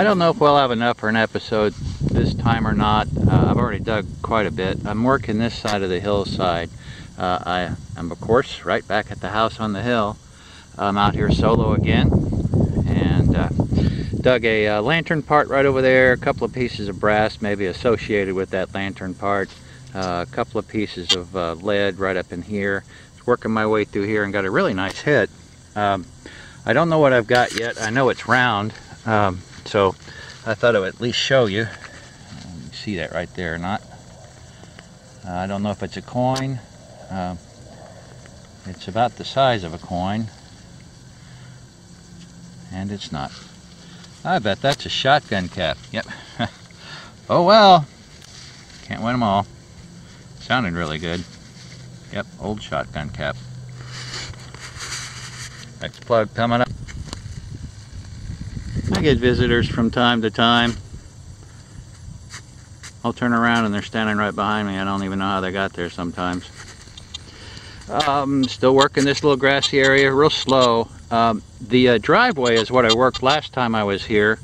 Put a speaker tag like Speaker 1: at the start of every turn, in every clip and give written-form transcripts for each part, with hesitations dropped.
Speaker 1: I don't know if we'll have enough for an episode this time or not. I've already dug quite a bit. I'm working this side of the hillside. I am, of course, right back at the house on the hill. I'm out here solo again, and dug a lantern part right over there, a couple of pieces of brass maybe associated with that lantern part, a couple of pieces of lead right up in here. Just working my way through here and got a really nice hit. I don't know what I've got yet. I know it's round, so I thought I would at least show you. You see that right there or not? I don't know if it's a coin. It's about the size of a coin, and it's not. I bet that's a shotgun cap. Yep. Oh well, can't win them all. Sounded really good. Yep, old shotgun cap. Next plug coming up. I get visitors from time to time. I'll turn around and they're standing right behind me. I don't even know how they got there sometimes. Still working this little grassy area real slow. The driveway is what I worked last time I was here,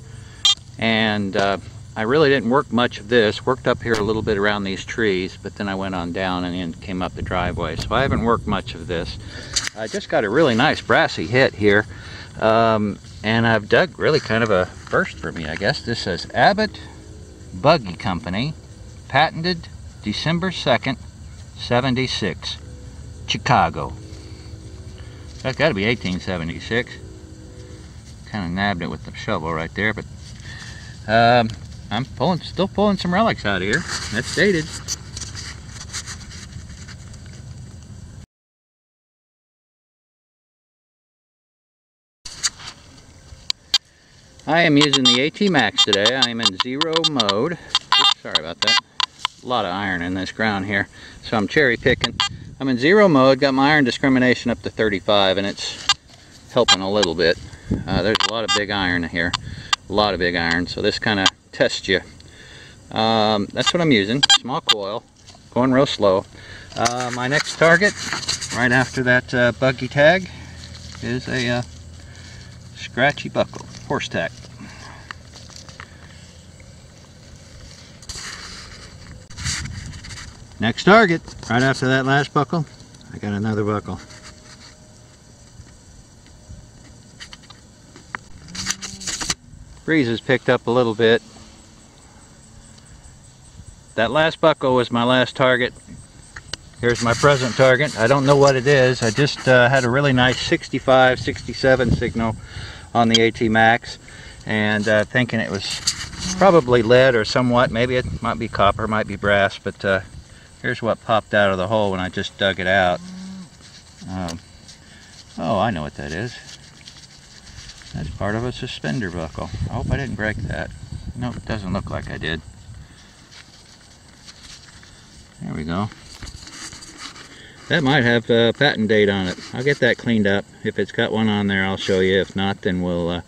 Speaker 1: and I really didn't work much of this. Worked up here a little bit around these trees, but then I went on down and then came up the driveway, so I haven't worked much of this. I just got a really nice brassy hit here, and I've dug really kind of a first for me, I guess. This says Abbott Buggy Company, patented December 2nd, 76, Chicago. That's got to be 1876. Kind of nabbed it with the shovel right there, but I'm still pulling some relics out of here. That's dated. I am using the AT Max today. I am in zero mode. Oops, sorry about that. A lot of iron in this ground here, so I'm cherry picking. I'm in zero mode, got my iron discrimination up to 35, and it's helping a little bit. There's a lot of big iron here, a lot of big iron, so this kind of tests you. That's what I'm using, small coil, going real slow. My next target, right after that buggy tag, is a scratchy buckle, horse tack. Next target, right after that last buckle, I got another buckle. Breeze has picked up a little bit. That last buckle was my last target. Here's my present target. I don't know what it is. I just had a really nice 65, 67 signal on the AT Max, and thinking it was probably lead or somewhat. Maybe it might be copper, might be brass, but here's what popped out of the hole when I just dug it out. Oh, I know what that is. That's part of a suspender buckle. I hope I didn't break that. Nope, it doesn't look like I did. There we go. That might have a patent date on it. I'll get that cleaned up. If it's got one on there, I'll show you. If not, then we'll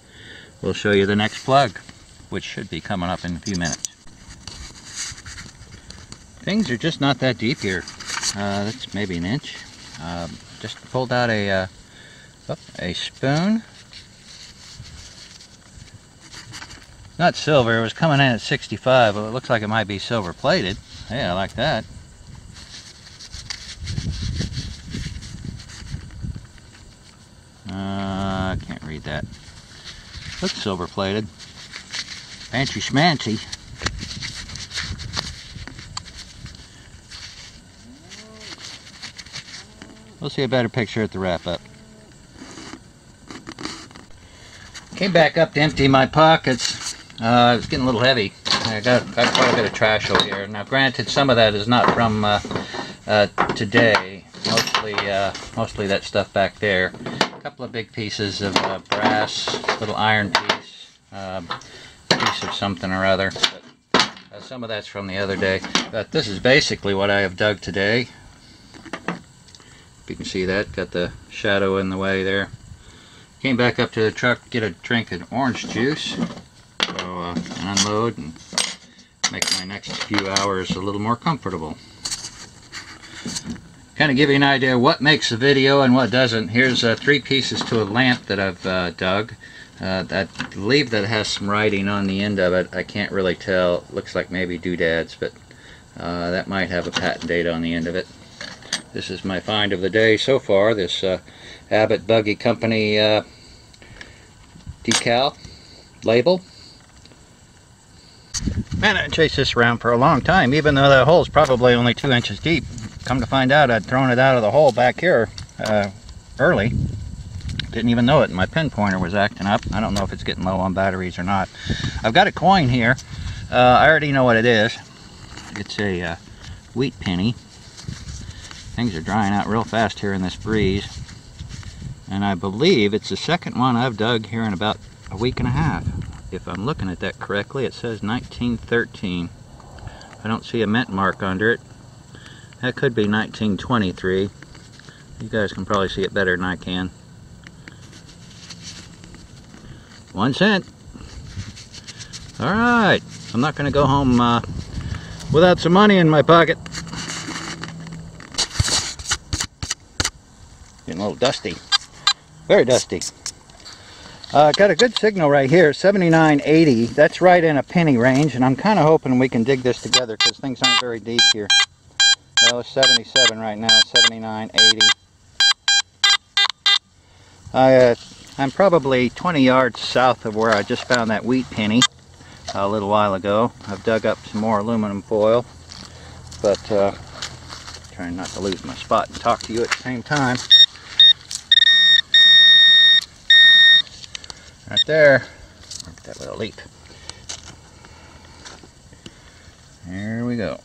Speaker 1: show you the next plug, which should be coming up in a few minutes. Things are just not that deep here. That's maybe an inch. Just pulled out a spoon. Not silver. It was coming in at 65, but it looks like it might be silver plated. Yeah, I like that. I can't read that. Looks silver plated. Fancy schmancy. We'll see a better picture at the wrap up. Came back up to empty my pockets. It's getting a little heavy. I got quite a bit of trash over here. Now granted, some of that is not from today. Mostly that stuff back there. A couple of big pieces of brass, little iron piece, piece of something or other. But, some of that's from the other day. But this is basically what I have dug today. If you can see that, got the shadow in the way there. Came back up to the truck to get a drink of orange juice. So unload and make my next few hours a little more comfortable. Kind of give you an idea what makes a video and what doesn't. Here's 3 pieces to a lamp that I've dug. I believe that has some writing on the end of it. I can't really tell. It looks like maybe doodads, but that might have a patent date on the end of it. This is my find of the day so far, this Abbott Buggy Company decal label. Man, I chased this around for a long time, even though that hole's probably only 2 inches deep. Come to find out, I'd thrown it out of the hole back here early. Didn't even know it, and my pinpointer was acting up. I don't know if it's getting low on batteries or not. I've got a coin here. I already know what it is. It's a wheat penny. Things are drying out real fast here in this breeze. And I believe it's the second one I've dug here in about a week and a half. If I'm looking at that correctly, it says 1913. I don't see a mint mark under it. That could be 1923. You guys can probably see it better than I can. 1 cent. Alright, I'm not going to go home without some money in my pocket. Getting a little dusty. Very dusty. Got a good signal right here, 79.80. That's right in a penny range, and I'm kind of hoping we can dig this together because things aren't very deep here. Well, it's 77 right now, 79.80. I'm probably 20 yards south of where I just found that wheat penny a little while ago. I've dug up some more aluminum foil, but trying not to lose my spot and talk to you at the same time. Right there. Mark that with a leaf. There we go.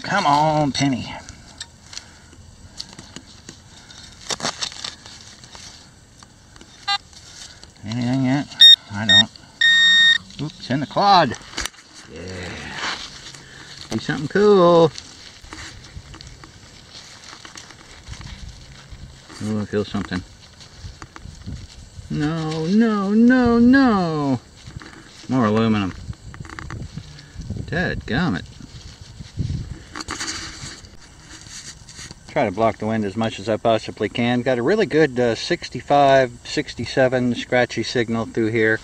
Speaker 1: Come on, penny. Anything yet? I don't. Oops, in the clod. Yeah. Do something cool. Oh, I feel something. No, no, no, no. More aluminum. Dadgummit. Try to block the wind as much as I possibly can. Got a really good 65, 67 scratchy signal through here.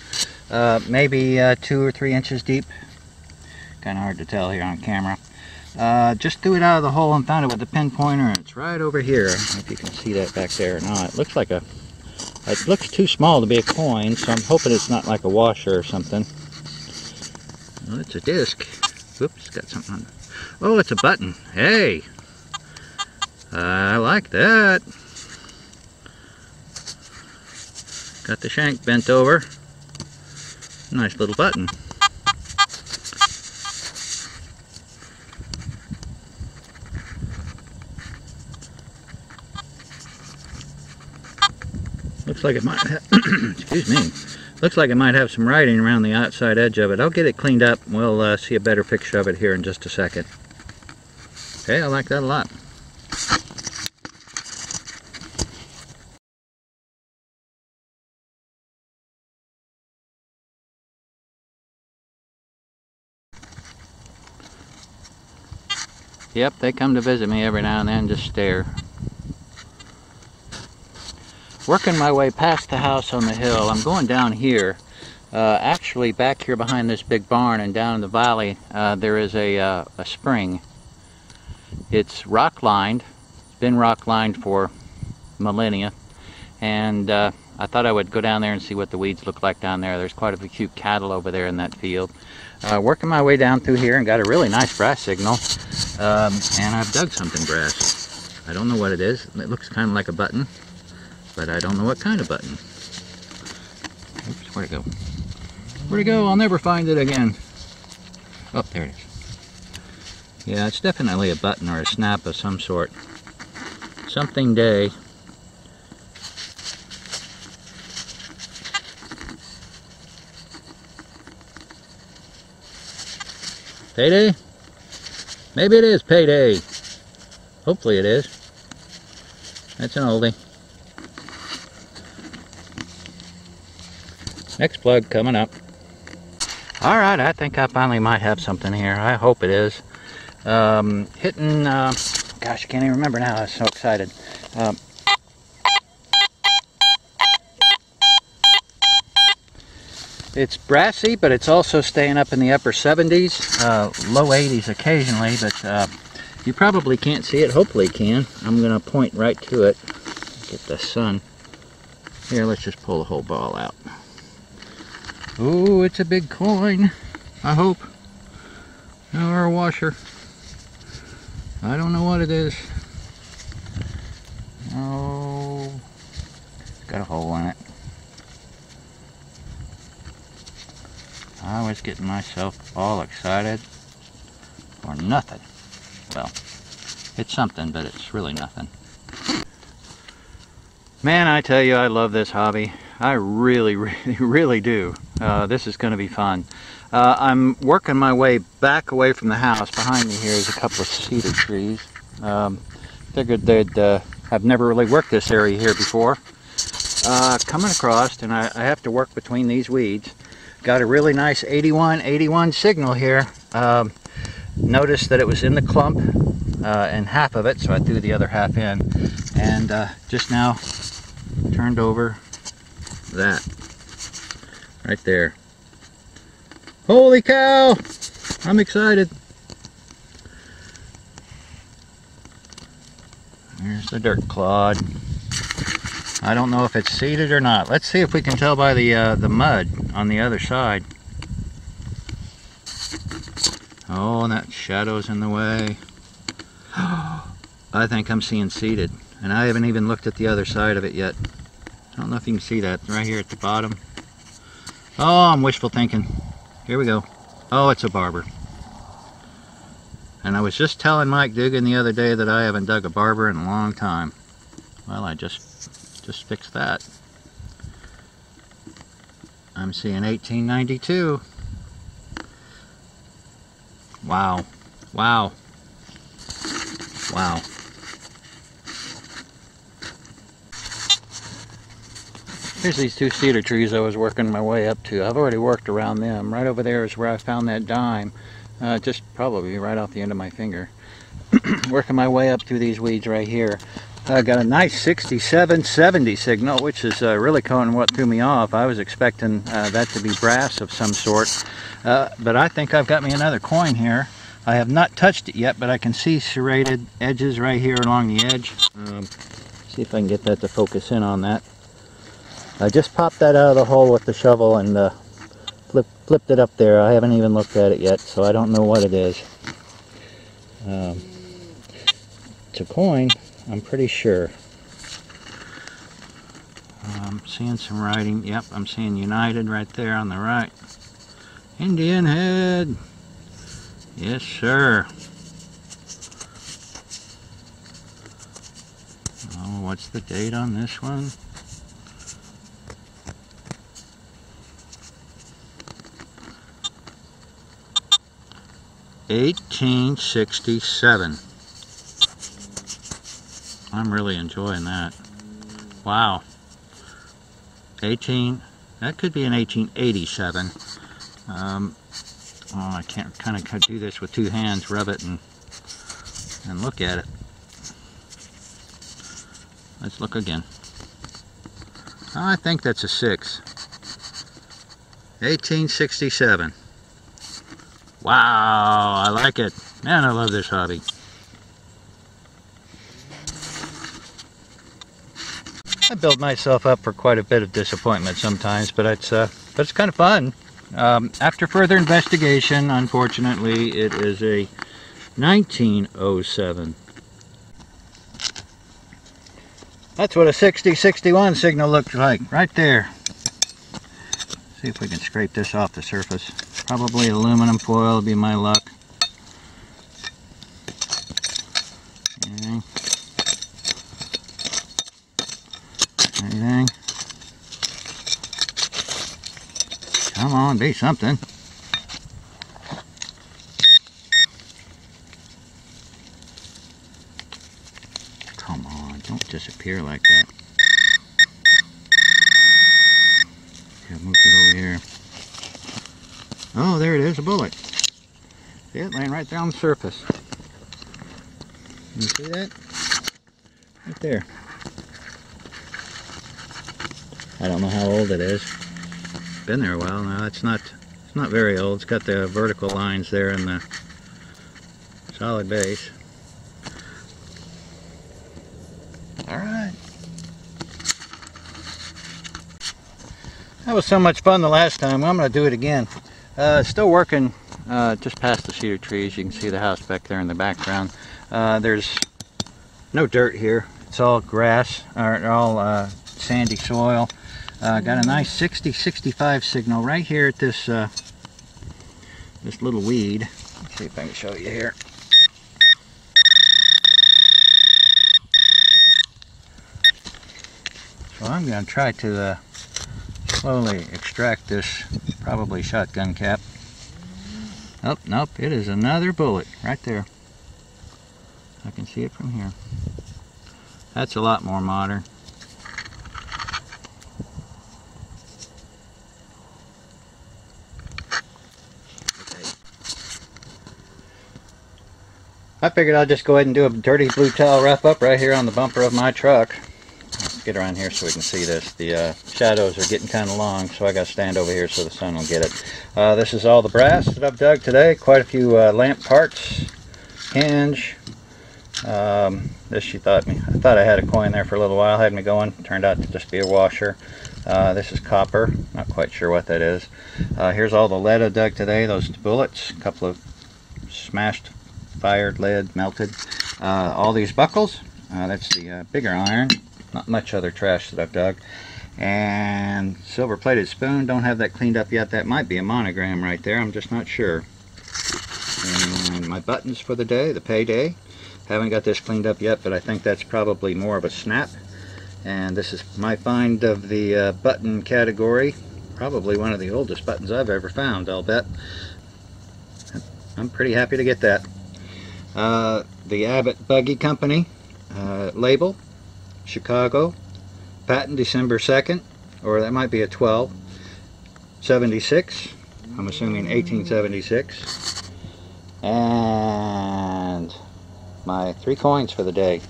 Speaker 1: Maybe 2 or 3 inches deep. Kind of hard to tell here on camera. Just threw it out of the hole and found it with the pinpointer, and it's right over here. I don't know if you can see that back there or not. It looks like a... It looks too small to be a coin, so I'm hoping it's not like a washer or something. Well, it's a disc. Oops, got something on. Oh, it's a button. Hey! I like that. Got the shank bent over. Nice little button. Looks like it might have, excuse me, looks like it might have some writing around the outside edge of it. I'll get it cleaned up and we'll see a better picture of it here in just a second. Okay, I like that a lot. Yep, they come to visit me every now and then, just stare. Working my way past the house on the hill. I'm going down here. Actually, back here behind this big barn and down in the valley, there is a spring. It's rock-lined. It's been rock-lined for millennia. And I thought I would go down there and see what the weeds look like down there. There's quite a few cute cattle over there in that field. Working my way down through here and got a really nice brass signal. And I've dug something brass. I don't know what it is. It looks kind of like a button, but I don't know what kind of button. Oops, where'd it go? Where'd it go? I'll never find it again. Oh, there it is. Yeah, it's definitely a button or a snap of some sort. Something day. Payday? Maybe it is payday. Hopefully it is. That's an oldie. Next plug coming up. Alright, I think I finally might have something here. I hope it is. Hitting, gosh, I can't even remember now. I was so excited. It's brassy, but it's also staying up in the upper 70s, low 80s occasionally, but you probably can't see it. Hopefully you can. I'm going to point right to it. Get the sun. Here, let's just pull the whole ball out. Oh, it's a big coin. I hope. Or a washer. I don't know what it is. Oh, it's got a hole in it. I was getting myself all excited for nothing. Well, it's something, but it's really nothing. Man, I tell you, I love this hobby. I really, really do. This is going to be fun. I'm working my way back away from the house. Behind me here is a couple of cedar trees. Figured they'd I've never really worked this area here before. Coming across, and I have to work between these weeds. Got a really nice 81 signal here. Noticed that it was in the clump, and half of it, so I threw the other half in. And just now turned over that right there. Holy cow! I'm excited. Here's the dirt clod. I don't know if it's seeded or not. Let's see if we can tell by the mud on the other side. Oh, and that shadow's in the way. I think I'm seeing seeded, and I haven't even looked at the other side of it yet. I don't know if you can see that right here at the bottom. Oh, I'm wishful thinking. Here we go. Oh, it's a barber. And I was just telling Mike Diggin the other day that I haven't dug a barber in a long time. Well, I just fixed that. I'm seeing 1892. Wow. Wow. Wow. Here's these two cedar trees I was working my way up to. I've already worked around them. Right over there is where I found that dime. Just probably right off the end of my finger. Working my way up through these weeds right here. I got a nice 67-70 signal, which is really kind of what threw me off. I was expecting that to be brass of some sort. But I think I've got me another coin here. I have not touched it yet, but I can see serrated edges right here along the edge. See if I can get that to focus in on that. I just popped that out of the hole with the shovel and flipped it up there. I haven't even looked at it yet, so I don't know what it is. It's a coin, I'm pretty sure. I'm seeing some writing. Yep, I'm seeing United right there on the right. Indian head. Yes, sir. Oh, what's the date on this one? $1867. I'm really enjoying that. Wow. That could be an 1887. Oh, I can't kind of do this with two hands, rub it and look at it. Let's look again. I think that's a 6. 1867. Wow, I like it. Man, I love this hobby. I build myself up for quite a bit of disappointment sometimes, but it's kind of fun. After further investigation, unfortunately, it is a 1907. That's what a 60-61 signal looks like, right there. See if we can scrape this off the surface. Probably aluminum foil will be my luck. Anything? Anything? Come on, be something. Come on, don't disappear like that. Yeah, move it over here. Oh, there it is, a bullet. See it laying right there on the surface. You see that? Right there. I don't know how old it is. been there a while now. It's not very old. It's got the vertical lines there and the solid base. Alright. That was so much fun the last time. I'm going to do it again. Still working just past the cedar trees. You can see the house back there in the background. There's no dirt here. It's all grass, or all sandy soil. Got a nice 60-65 signal right here at this this little weed. Let's see if I can show you here. So I'm going to try to slowly extract this probably shotgun cap. Oh, nope, it is another bullet right there. I can see it from here. That's a lot more modern. I figured I'll just go ahead and do a dirty blue towel wrap up right here on the bumper of my truck. Let's get around here so we can see this. The shadows are getting kind of long, so I got to stand over here so the sun will get it. This is all the brass that I've dug today. Quite a few lamp parts, hinge. This I thought I had a coin there for a little while. Had me going. Turned out to just be a washer. This is copper. Not quite sure what that is. Here's all the lead I dug today. Those bullets. A couple of smashed, fired lead, melted. All these buckles. That's the bigger iron. Not much other trash that I've dug. And silver plated spoon. Don't have that cleaned up yet. That might be a monogram right there. I'm just not sure. And my buttons for the day, the payday. Haven't got this cleaned up yet, but I think that's probably more of a snap. And this is my find of the button category. Probably one of the oldest buttons I've ever found, I'll bet. I'm pretty happy to get that. The Abbott Buggy Company label, Chicago, patent December 2nd, or that might be a 12, 76, I'm assuming 1876. And my 3 coins for the day.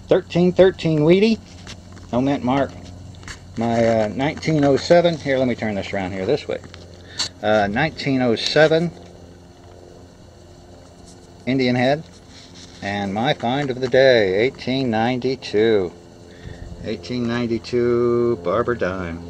Speaker 1: 1313 Wheatie, no mint mark. My 1907, here, let me turn this around here this way. 1907 Indian head. And my find of the day, 1892 barber dime.